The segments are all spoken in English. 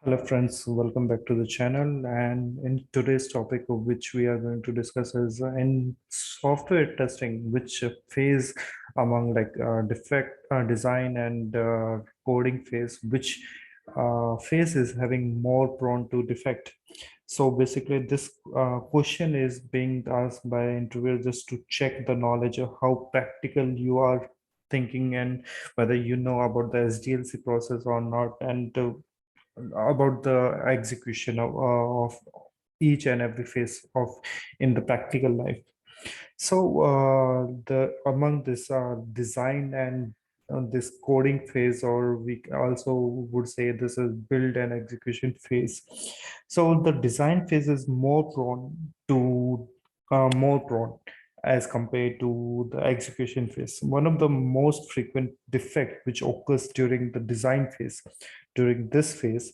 Hello friends, welcome back to the channel. And in today's topic of which we are going to discuss is in software testing, which phase among defect design and coding phase, which phase is having more prone to defect. So basically this question is being asked by interviewer just to check the knowledge of how practical you are thinking and whether you know about the SDLC process or not, and about the execution of each and every phase of in the practical life. So the among this design and this coding phase, or we also would say this is build and execution phase. So the design phase is more prone as compared to the execution phase. One of the most frequent defect which occurs during the design phase, during this phase,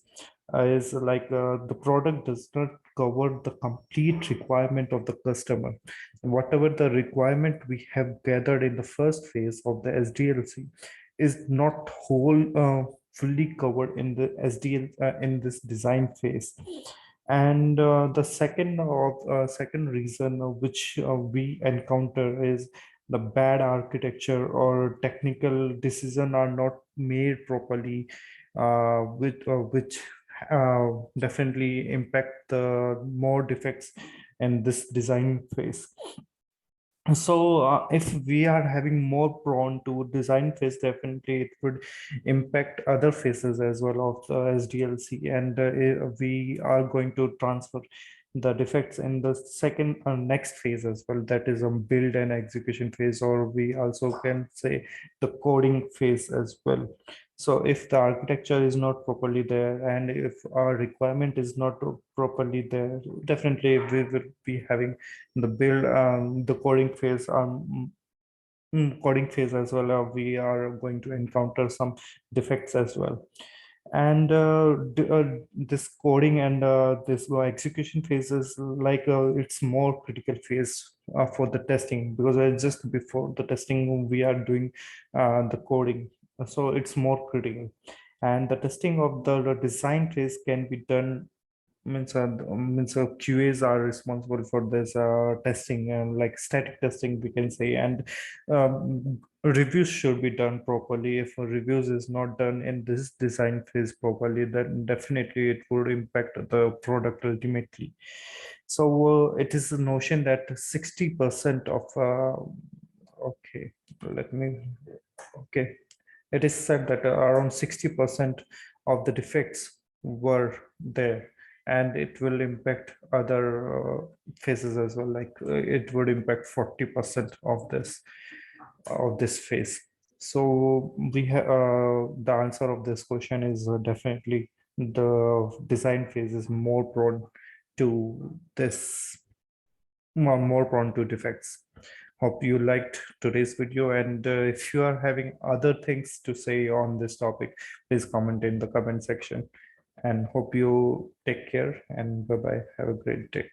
is the product does not cover the complete requirement of the customer. Whatever the requirement we have gathered in the first phase of the SDLC is not fully covered in the in this design phase. And the second reason which we encounter is the bad architecture or technical decision are not made properly, which definitely impact the more defects in this design phase. So if we are having more prone to design phase, definitely it would impact other phases as well of the SDLC, and we are going to transfer the defects in the second next phase as well, that is a build and execution phase, or we also can say the coding phase as well. So if the architecture is not properly there and if our requirement is not properly there, definitely we will be having the build the coding phase as well. We are going to encounter some defects as well. And this coding and this execution phase is it's more critical phase for the testing, because just before the testing we are doing the coding, so it's more critical. And the testing of the design phase can be done, means QAs are responsible for this testing, and like static testing we can say. And reviews should be done properly. If a reviews is not done in this design phase properly, then definitely it would impact the product ultimately. So it is a notion that 60% of okay let me okay it is said that around 60% of the defects were there, and it will impact other phases as well. It would impact 40% of this phase. So we have the answer of this question is definitely the design phase is more prone to this, more prone to defects. Hope you liked today's video, and if you are having other things to say on this topic, please comment in the comment section. And hope you take care, and bye bye. Have a great day.